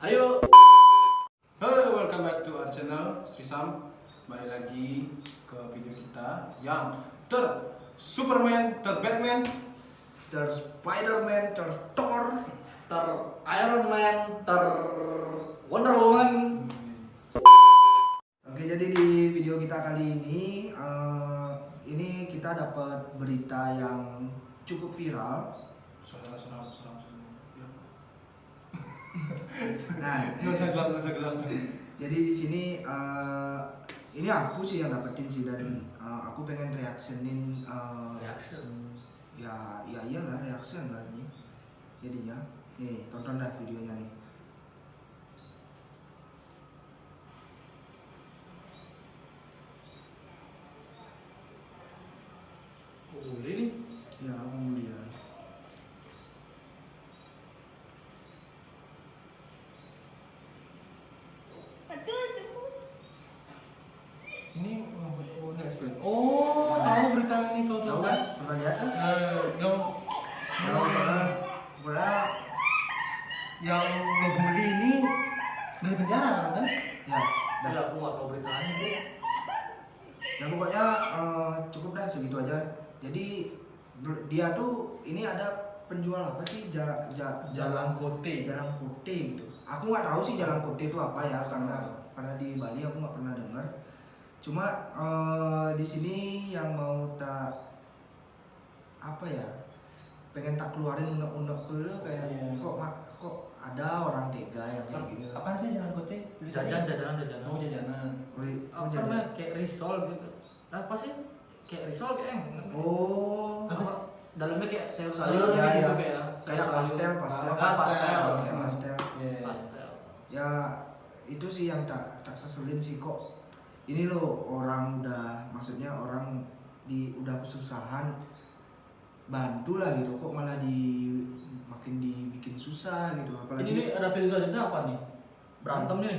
Ayo. Halo, welcome back to our channel Trisam. Balik lagi ke video kita yang Superman, Batman, Spiderman, Thor, Iron Man, Wonder Woman. Oke, jadi di video kita kali ini kita dapat berita yang cukup viral. Seram. Ya. Nah, Nggak usah gelap. jadi di sini ini aku sih yang dapetin sih, dan aku pengen reactionin Reaction. ya iyalah reaction lah ini jadinya. Nih, tonton dah videonya nih. Boleh nih. Ya, kemudian Ini oh, tahu berita ini tahu kan? Pernah lihat kan? Yang Pokoknya ngebully ini dari penjara kan? ya, dah. Tidak, aku nggak tahu beritanya bro. Ya pokoknya cukup dah segitu aja. Jadi dia tuh ini ada penjual apa sih Jalan Kote. jalan kote gitu. Aku nggak tahu sih jalan kote itu apa ya, karena di Bali aku nggak pernah dengar. Cuma di sini yang mau apa ya, pengen tak keluarin unek-unek dulu kayak Iya. kok ada orang tega yang kayak gini. Apaan sih Jalan Kote? Jajanan. Oh, jajanan. Oh, Apa jadi. namanya kayak risol gitu. Apa sih? Kayak risol kayak Oh, apa sih? Dalamnya kayak Iya, sayur-sayur gitu iya. kayak Kayak pastel. Pastel. Kayak pastel. Iya. Pastel. Ya itu sih yang tak seselin sih, kok ini loh orang maksudnya orang udah kesusahan bantu lah gitu, kok malah makin dibikin susah gitu, Ini apalagi nih ada video selanjutnya apa nih? Berantem nih.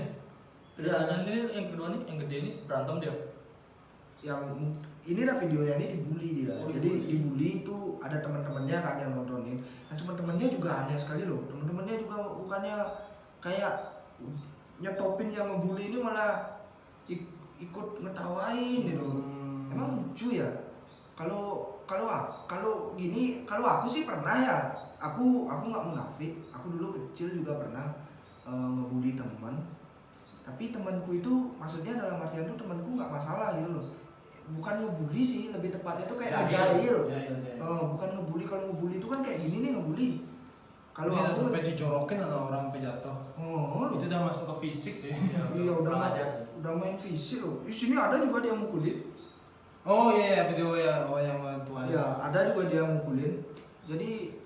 Video Iya. selanjutnya ini yang kedua nih, yang gede ini berantem dia. yang ini lah videonya ini dibully dia. Oh, Jadi dibully. dibully itu ada teman-temannya kan yang nontonin, dan teman-temannya juga aneh sekali loh. Teman-temannya juga bukannya kayak nyetopin yang ngebully ini, malah ikut ngetawain gitu. Emang lucu ya? Kalau gini, kalau aku sih pernah ya. Aku nggak munafik. Aku dulu kecil juga pernah ngebully teman. Tapi temanku itu, maksudnya dalam artian itu temanku nggak masalah gitu loh. Bukan ngebully sih, lebih tepatnya itu kayak ngejail. Jahil. Bukan ngebully. Kalau ngebully itu kan kayak gini nih ngebully. Kalau Ini aku sampai dijorokin atau orang sampai jatuh. loh. Itu udah masuk ke fisik sih. Iya, Kurang ajar sih. udah main fisik loh. Di sini ada juga dia mukulin. Oh iya, video ya, oh yang tuan. Ya, ada juga dia mukulin. Jadi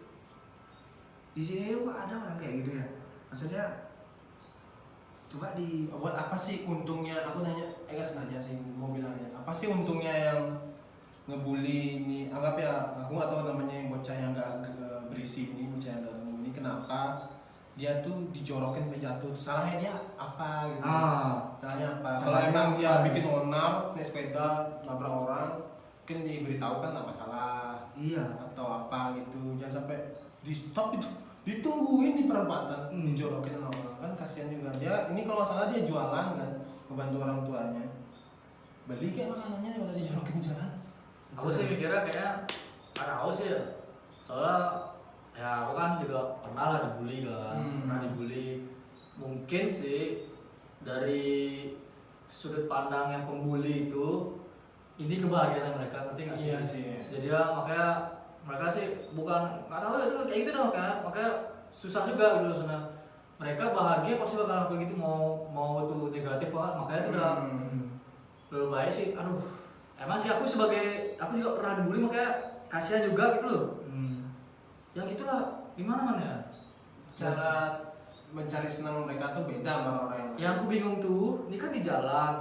di sini tuh kok ada orang kayak gitu ya. Maksudnya coba Buat apa sih untungnya? Aku nanya, enggak sengaja sih mau bilangnya. Apa sih untungnya yang ngebully ini? Anggap ya, aku nggak tahu namanya yang bocah yang nggak berisi ini, bocah yang nggak ini. Kenapa dia tuh dijorokin sampai jatuh? Tuh salahnya dia apa gitu? Salahnya apa? Kalau Salahnya emang apa? dia bikin onar, naik sepeda, nabrak orang, mungkin diberitahu kan nggak masalah. iya. Atau apa gitu, jangan sampai di stop itu, ditungguin di perempatan, dijorokin sama orang, kan kasihan juga dia. Ini kalau nggak salah dia jualan kan, membantu orang tuanya beli kayak makanannya malah dijorokin jalan. Aku sih mikirnya kayak karena aku sih ya, soalnya ya aku kan juga pernah lah dibully kan, pernah dibully. Mungkin sih dari sudut pandang yang pembuli itu, ini kebahagiaan mereka, ngerti nggak sih? Iya sih. Jadi ya makanya mereka sih bukan nggak tahu ya, itu kayak gitu dong, makanya susah juga gitu loh sana. Mereka bahagia pasti bakal kayak gitu, mau tuh negatif banget, makanya itu udah lebih baik sih. Aduh, emang sih aku juga pernah dibully, makanya kasihan juga gitu loh. Ya gitulah, gimana man ya? Cara mencari senang mereka tuh beda sama orang yang lain. Yang aku bingung tuh, ini kan di jalan.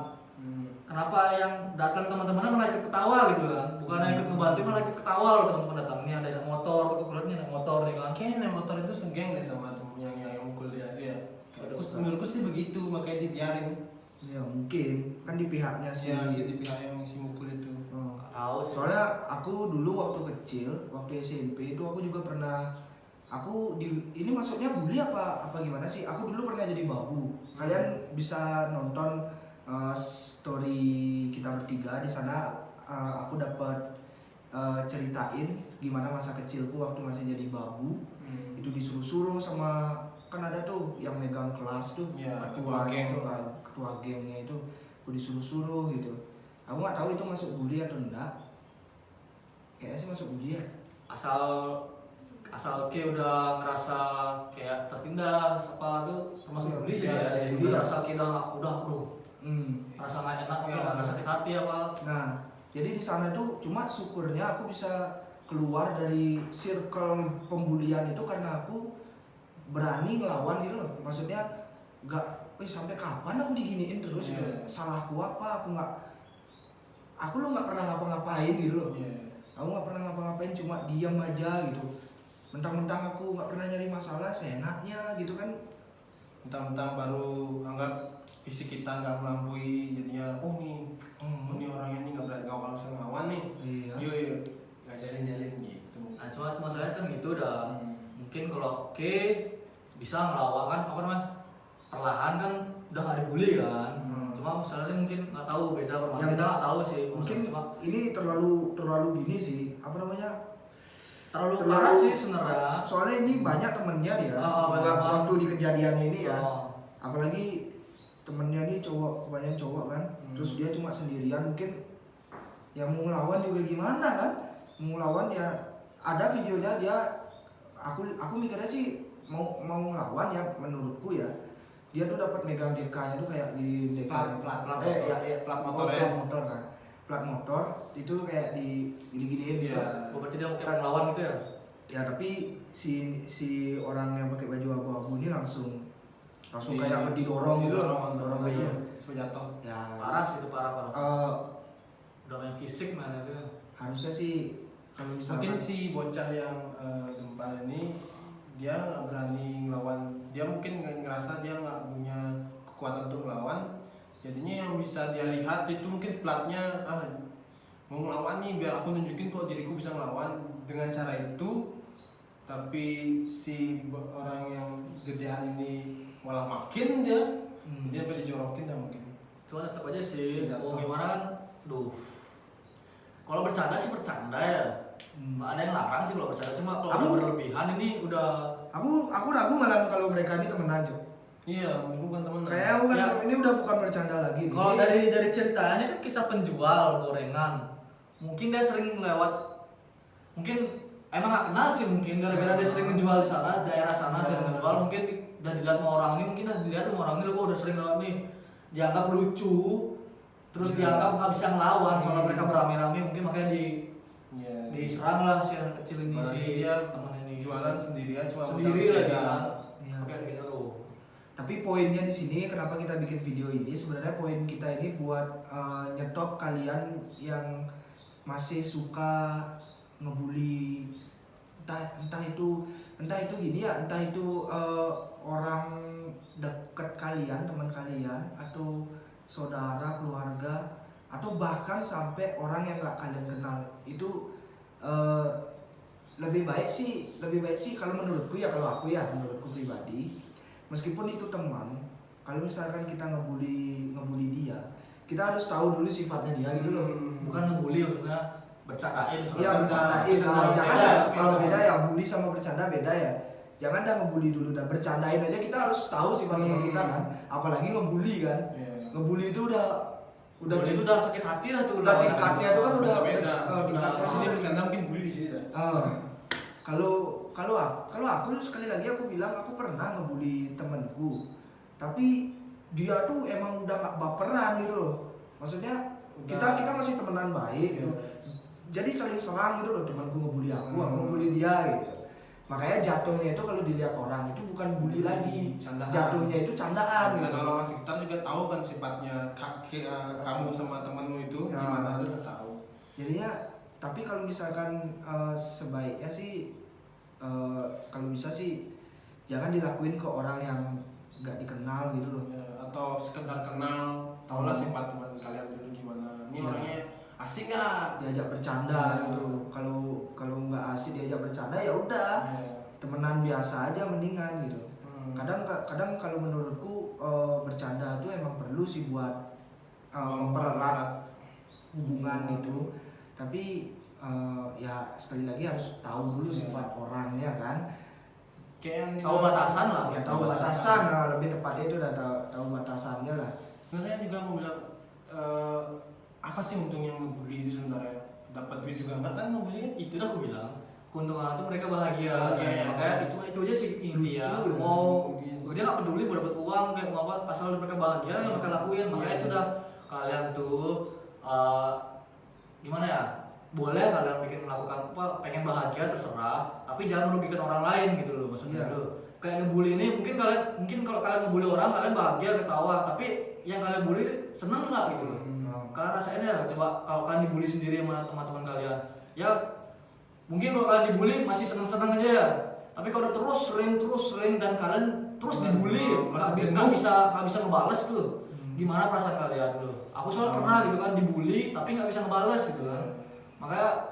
Kenapa yang datang teman-temannya malah ikut ketawa gitu kan? Bukan ikut ngebantu, malah ikut ketawa loh teman-teman datang. Ini ada naik motor, tuh aku lihat nih naik motor nih kan. Kayaknya naik motor itu segeng deh sama temen yang mukul dia itu ya. Aduh, Menurutku sih begitu, makanya dibiarin. Ya mungkin kan di pihaknya sih. Ya sih di pihak yang si mukul itu. Tahu sih. Soalnya aku dulu waktu kecil, waktu SMP itu aku juga pernah aku ini maksudnya bully apa gimana sih? Aku dulu pernah jadi babu. Kalian bisa nonton story kita bertiga di sana. Aku dapat ceritain gimana masa kecilku waktu masih jadi babu. Itu disuruh-suruh sama, kan ada tuh yang megang kelas tuh, ketua geng tuh kan, ketua gengnya itu aku disuruh-suruh gitu. Aku nggak tahu itu masuk bully atau enggak. Kayaknya sih masuk bully ya. Asal Ki udah ngerasa kayak tertindas apa tuh termasuk bully sih ya. Ngerasa Ki udah ngerasa nggak enak apa nggak sakit hati apa. Nah, jadi di sana tuh cuma syukurnya aku bisa keluar dari circle pembulian itu karena aku berani ngelawan gitu loh. Maksudnya sampai kapan aku diginiin terus gitu. Salahku apa? Aku lo nggak pernah ngapa-ngapain gitu loh. Aku nggak pernah ngapa-ngapain, cuma diam aja gitu. Mentang-mentang aku nggak pernah nyari masalah, seenaknya gitu kan. Mentang-mentang baru anggap fisik kita nggak melampaui, jadinya ini orangnya ini nggak berani langsung ngelawan nih. Yuk ngajarin gitu. Nah cuma saya kan gitu udah. Mungkin kalau bisa ngelawan kan perlahan kan udah gak dibully kan. Cuma misalnya mungkin nggak tahu beda permasalahan, kita nggak tahu sih. Mungkin cuma ini terlalu gini sih, terlalu parah sih sebenarnya. Soalnya ini banyak temennya dia. Waktu di kejadiannya ini ya. Apalagi temennya ini kebanyakan cowok kan. Terus dia cuma sendirian, mungkin ya mau ngelawan juga gimana kan? Mau ngelawan ya ada videonya dia. Aku mikirnya sih mau ngelawan ya, menurutku ya. Dia tuh dapat megang DK-nya tuh kayak di DK plat motor kan. Plat motor itu kayak di gini-giniin gitu. Berarti dia mungkin melawan gitu ya? Ya tapi si orang yang pakai baju abu-abu ini langsung kayak didorong gitu. Dorong aja sampai jatuh. Ya parah sih itu parah. Udah main fisik mana itu. Harusnya sih kalau misalkan mungkin si bocah yang gempal ini dia nggak berani ngelawan, dia mungkin ngerasa dia nggak punya kekuatan untuk ngelawan, jadinya yang bisa dia lihat itu mungkin platnya mau ngelawan nih biar aku nunjukin kalau diriku bisa ngelawan dengan cara itu. Tapi si orang yang gedean ini malah makin dia sampai dijorokin dah mungkin. Cuma tetap aja sih mau gimana kan, kalau bercanda sih bercanda ya. Nggak ada yang larang sih kalau bercanda, cuma kalau berlebihan ini udah. Aku ragu malah kalau mereka ini temenan Cok. Iya, bukan temenan. Kayak ini udah bukan bercanda lagi. Kalau dari ceritanya kan kisah penjual gorengan, mungkin dia sering lewat, mungkin emang nggak kenal sih, mungkin gara-gara dia sering menjual di sana, daerah sana sering menjual, mungkin udah dilihat sama orang ini, mungkin udah dilihat sama orang ini, udah sering lewat nih, dianggap lucu, terus dianggap nggak bisa ngelawan, soalnya mereka beramai-ramai, mungkin makanya diserang lah si anak kecil ini, si dia teman ini jualan sendirian, cuma sendiri lagi kan. Kayak gitu loh. Tapi poinnya di sini kenapa kita bikin video ini, sebenarnya poin kita ini buat nyetop kalian yang masih suka ngebully, entah itu gini ya, entah itu orang deket kalian, teman kalian, atau saudara, keluarga, atau bahkan sampai orang yang nggak kalian kenal. Itu lebih baik sih kalau menurutku menurutku pribadi, meskipun itu teman, kalau misalkan kita ngebully dia, kita harus tahu dulu sifatnya dia gitu loh. Bukan ngebully, maksudnya bercandain. Iya, bercandain. Jangan dah, kalau beda ya, bully sama bercanda beda ya. Jangan dah ngebully dulu, dah bercandain aja kita harus tahu sifat teman kita kan. Apalagi ngebully kan. Ngebully itu itu udah sakit hati lah tuh. Udah tingkatnya itu kan udah beda. Tingkatnya Sini bercanda mungkin bully di sini dah. Kalau aku sekali lagi aku bilang aku pernah ngebully temanku, tapi dia tuh emang udah gak baperan gitu loh. Maksudnya kita masih temenan baik gitu. Jadi saling serang gitu loh, temanku ngebully aku ngebully dia gitu. Makanya jatuhnya itu kalau dilihat orang itu bukan bully lagi, jatuhnya itu candaan. Dan orang sekitar juga tahu kan sifatnya kamu sama temanmu itu gimana, itu tahu. Jadinya, tapi kalau misalkan sebaiknya sih kalau bisa sih jangan dilakuin ke orang yang nggak dikenal gitu loh. Atau sekedar kenal, tahulah sifat teman kalian dulu gimana. Ini orangnya asik nggak? Diajak bercanda gitu. Kalau nggak asik diajak bercanda ya udah. temenan biasa aja mendingan gitu. Kadang kalau menurutku bercanda tuh emang perlu sih buat mempererat hubungan gitu. Tapi ya sekali lagi harus tahu dulu sifat orangnya kan. Kayak Tahu batasan lah. Ya tahu batasan, nah, lebih tepatnya itu udah tahu batasannya lah. Sebenarnya juga mau bilang apa sih untungnya ngebully itu sebenarnya? Dapat duit juga enggak kan ngebully kan? Itu dah aku bilang. Keuntungan itu mereka bahagia. Ya, Makanya itu aja sih inti ya. Lucu, Mau dia nggak peduli mau dapat uang kayak mau apa, asal mereka bahagia yang mereka lakuin. Makanya itu udah kalian tuh gimana ya? Boleh kalian bikin melakukan apa, pengen bahagia terserah, tapi jangan merugikan orang lain gitu loh maksudnya lo. Kayak ngebully ini mungkin kalau kalian ngebully orang kalian bahagia ketawa, tapi yang kalian bully seneng nggak gitu loh. Kalian rasain ya, coba kalau kalian dibully sendiri sama teman-teman kalian, ya mungkin kalau kalian dibully masih seneng-seneng aja ya. Tapi kalau udah terus sering dan kalian terus dibully, nggak bisa ngebales gitu. Gimana perasaan kalian dulu? Aku soalnya pernah gitu kan dibully tapi nggak bisa ngebales gitu kan. Makanya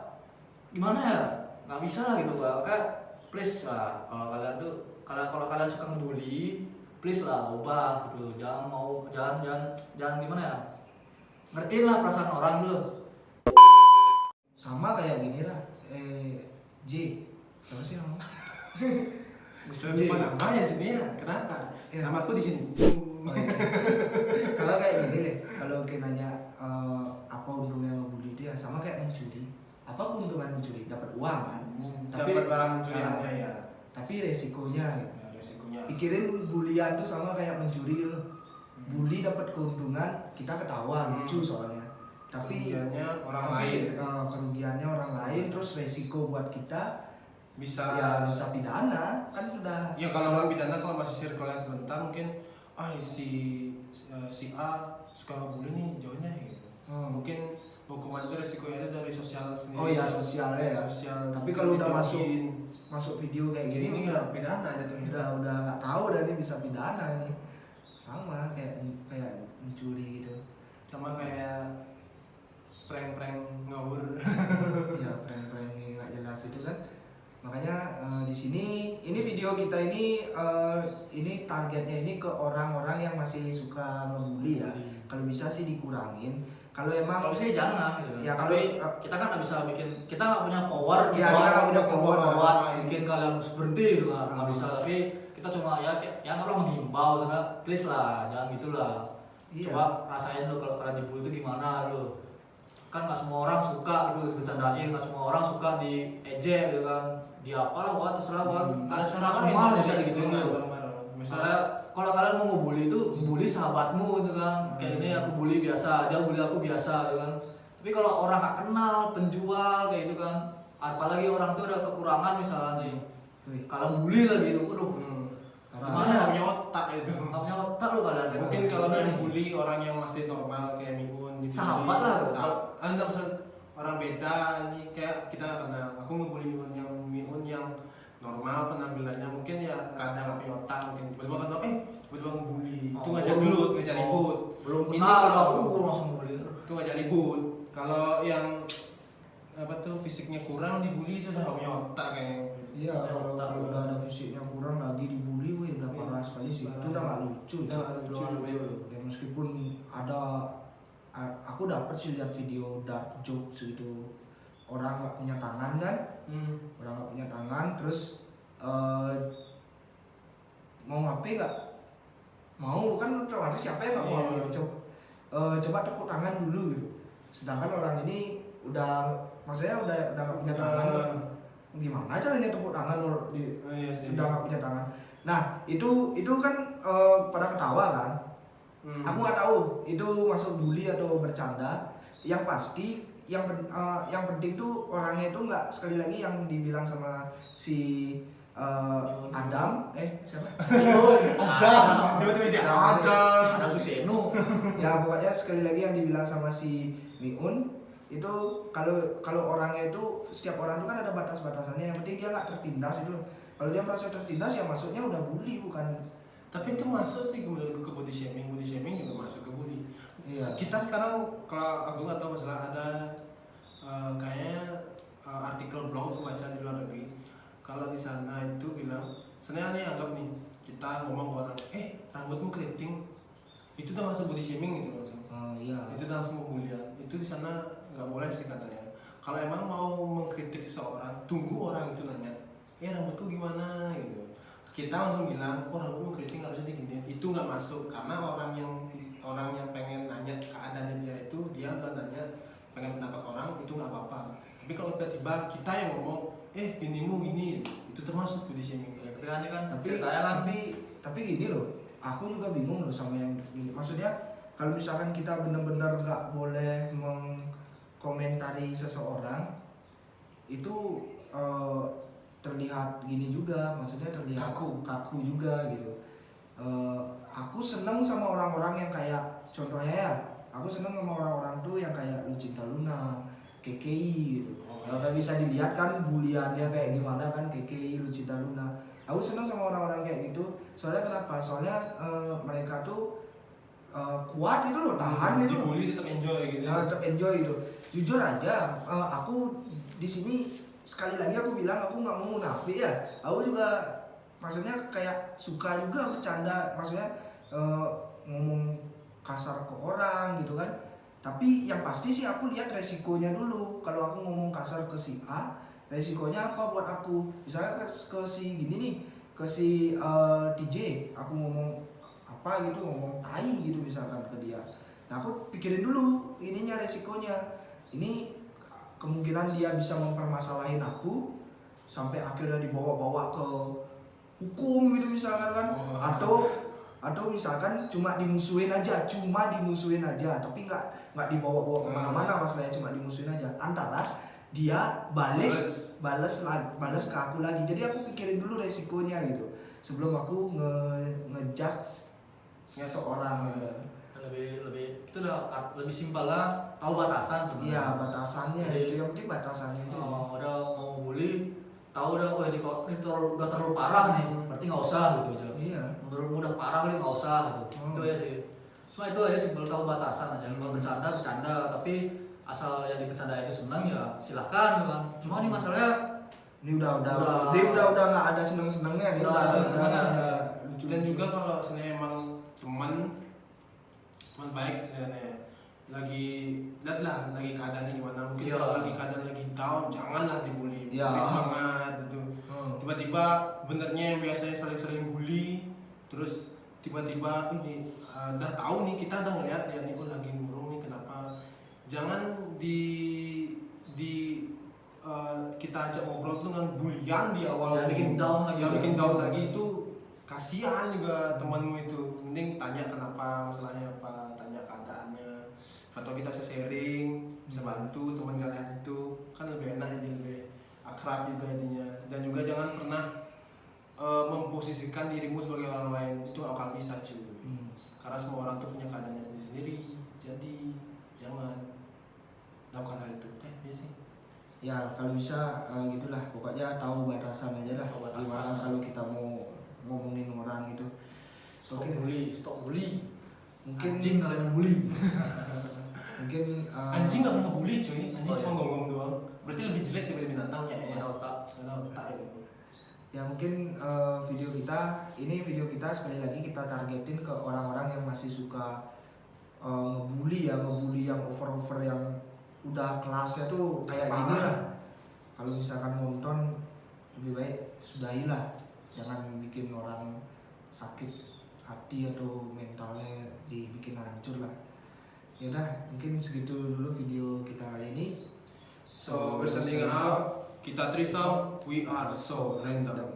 gimana ya? Nggak bisa lah gitu kan. Makanya please lah kalau kalian suka ngebully, please lah ubah gitu. Jangan gimana ya? Ngertiin lah perasaan orang dulu. Sama kayak gini lah. J, siapa sih namanya? Mesti lupa namanya sini ya. Kenapa? Nama aku di sini. Sama kayak gini deh. Kalau kita nanya apa untungnya ngebully itu ya sama kayak mencuri. Apa keuntungan mencuri? Dapat uang kan? Dapat barang curiannya ya. Tapi resikonya gitu. Ya, resikonya. Pikirin bulian tuh sama kayak mencuri gitu. Bully dapat keuntungan, kita ketawa lucu soalnya. Tapi kerugiannya orang lain, terus resiko buat kita bisa bisa pidana kan udah. Ya kalau orang pidana kalau masih circle-nya sebentar mungkin si A suka ngebully nih jauhnya gitu. Mungkin hukuman itu resikonya dari sosial sendiri. Oh iya sosialnya ya. Tapi kalau udah masuk video kayak gini ini udah pidana jatuhnya. Udah nggak tahu dan ini bisa pidana nih. Sama kayak mencuri gitu. Sama kayak prank ngawur. Ya prank nggak jelas itu kan. Makanya di sini ini video kita ini targetnya ini ke orang-orang yang masih suka ngebully ya. Kalau bisa sih dikurangin. Kalau emang bisa jangan gitu. Ya, tapi kita kan nggak bisa bikin, kita nggak punya power. Ya, kita nggak punya power bikin kalian harus berhenti gitu kan. Nggak bisa, tapi kita cuma ya kalau menghimbau, please lah, jangan gitulah. Iya. Coba rasain lo kalau kalian dibully itu gimana lo. Kan nggak semua orang suka gitu bercandain, nggak semua orang suka diejek gitu kan. Di apalah, terserah Ada semua orang bisa digituin lo. Misalnya kalau kalian mau ngebully itu bully sahabatmu gitu kan. Kayak ini aku bully biasa, dia bully aku biasa gitu kan. Tapi kalau orang gak kenal, penjual kayak gitu kan. Apalagi orang tuh ada kekurangan misalnya nih. Kalau bully lagi itu, aduh. Karena nggak punya otak itu. Nggak punya otak lu kalian. Mungkin kalau yang bully orang yang masih normal kayak Miun, sahabat lah. Enggak usah orang beda nih kayak kita kenal. Aku ngebully Miun yang normal penampilannya mungkin ya rada nggak punya otak mungkin tiba-tiba kan tiba-tiba ngebully itu ngajak ribut belum ini kenal kalau aku langsung ngebully itu ngajak ribut kalau yang apa tuh fisiknya kurang dibully itu udah nggak punya otak kayak gitu. Iya kalau udah ada fisiknya kurang lagi dibully udah parah sekali sih itu udah nggak lucu. Ya meskipun aku dapat sih lihat video dark jokes gitu. Orang nggak punya tangan kan, orang nggak punya tangan, terus mau ngapain nggak? Mau kan otomatis siapa yang nggak mau coba tepuk tangan dulu gitu. Sedangkan orang ini maksudnya udah nggak punya tangan, gimana caranya tepuk tangan udah nggak punya tangan. Nah itu kan pada ketawa kan. Aku nggak tahu itu masuk bully atau bercanda. Yang pasti yang penting tuh orangnya itu nggak sekali lagi yang dibilang sama si Adam siapa? Adam Suseno. Ya pokoknya sekali lagi yang dibilang sama si Miun itu kalau orangnya itu setiap orang itu kan ada batas-batasannya, yang penting dia nggak tertindas itu loh. Kalau dia merasa tertindas ya masuknya udah bully bukan. Tapi itu masuk sih kemudian ke body shaming juga masuk ke bully. Iya. Kita sekarang kalau aku nggak tahu masalah ada kayaknya artikel blog aku baca di luar negeri. Kalau di sana itu bilang, sebenarnya nih anggap nih kita ngomong ke orang, rambutmu keriting, itu udah masuk body shaming gitu langsung. Iya. Itu langsung pembulian. Itu di sana nggak boleh sih katanya. Kalau emang mau mengkritik seseorang, tunggu orang itu nanya, rambutku gimana gitu. Kita langsung bilang, rambutmu keriting harusnya diginiin. Itu nggak masuk karena orang yang pengen nanya keadaannya dia itu, dia nggak nanya pengen pendapat orang, itu nggak apa-apa. Tapi kalau tiba-tiba kita yang ngomong, ginimu gini, itu termasuk body shaming. Ya, tapi kan ini kan Tapi ceritanya kan tapi gini loh, aku juga bingung loh sama yang ini. Maksudnya kalau misalkan kita benar-benar nggak boleh mengkomentari seseorang, itu terlihat gini juga, maksudnya terlihat kaku juga gitu. Aku seneng sama orang-orang yang kayak, contohnya ya, aku seneng sama orang-orang tuh yang kayak Lucinta Luna, KKI gitu. Kalau bisa dilihat kan buliannya kayak gimana kan, KKI, Lucinta Luna. Aku seneng sama orang-orang kayak gitu. Soalnya kenapa? Soalnya mereka tuh kuat gitu loh, tahan gitu. Dibully tetap enjoy gitu. Tetap enjoy gitu. Jujur aja, aku di sini sekali lagi aku bilang aku nggak mau munafik ya. Aku juga maksudnya kayak suka juga bercanda, maksudnya ngomong kasar ke orang gitu kan. Tapi yang pasti sih aku lihat resikonya dulu. Kalau aku ngomong kasar ke si A, resikonya apa buat aku? Misalnya ke si gini nih, ke si DJ, aku ngomong apa gitu, ngomong tai gitu misalkan ke dia. Nah aku pikirin dulu ininya, resikonya. Ini kemungkinan dia bisa mempermasalahin aku sampai akhirnya dibawa-bawa ke hukum gitu misalkan kan. Atau misalkan cuma dimusuhin aja, tapi nggak dibawa-bawa kemana-mana, masalahnya cuma dimusuhin aja. Antara dia balas ke aku lagi. Jadi aku pikirin dulu resikonya gitu sebelum aku ngejudge seseorang. lebih itu udah lebih simpel lah, tahu batasan sebenarnya. Iya, batasannya. Jadi, itu yang penting batasannya itu. Udah mau bully, tahu udah ini udah terlalu parah nih, berarti nggak usah gitu aja. Iya. Menurutmu udah parah nih nggak usah gitu. Itu aja sih. Cuma itu aja sih, belum tahu batasan aja. Kalau bercanda, tapi asal yang dibercanda itu senang ya silahkan gitu kan. Cuma ini masalahnya ini udah nggak ada seneng-senengnya, udah seneng-senengnya. Lucu. Dan juga kalau sebenarnya emang teman baik sebenarnya, lagi keadaannya gimana, mungkin kalau lagi keadaan lagi down, janganlah dibully, beri semangat gitu. Tiba-tiba benernya yang biasanya sering bully, terus tiba-tiba ini udah tahu nih, kita udah ngeliat dia nih lagi murung nih, kenapa? Jangan kita ajak ngobrol tuh dengan bulian di awal. Jangan bikin down lagi. Itu kasihan juga temanmu itu. Mending tanya kenapa, masalahnya apa, tanya keadaannya. Atau kita bisa sharing, bisa bantu teman kalian itu, kan lebih enak aja, lebih akrab juga intinya. Dan juga jangan pernah memposisikan dirimu sebagai orang lain, itu gak akan bisa cuy. Karena semua orang tuh punya keadaannya sendiri-sendiri. Jadi jangan lakukan hal itu. Ya sih. Ya kalau bisa gitulah, pokoknya tahu batasan aja lah. Gimana kalau kita mau ngomongin orang itu. Stop bully. Mungkin anjing kalian yang bully. Mungkin anjing nggak mau bully cuy, anjing cuma ngomong doang. Berarti lebih jelek daripada binatangnya ya. Ada otak itu. Ya mungkin video kita sekali lagi kita targetin ke orang-orang yang masih suka ngebully yang over yang udah kelasnya tuh kayak gini lah. Kalau misalkan nonton, lebih baik sudahilah, jangan bikin orang sakit hati atau mentalnya dibikin hancur lah. Ya udah, mungkin segitu dulu video kita kali ini. So we're sending out, kita Trisam, we are so random.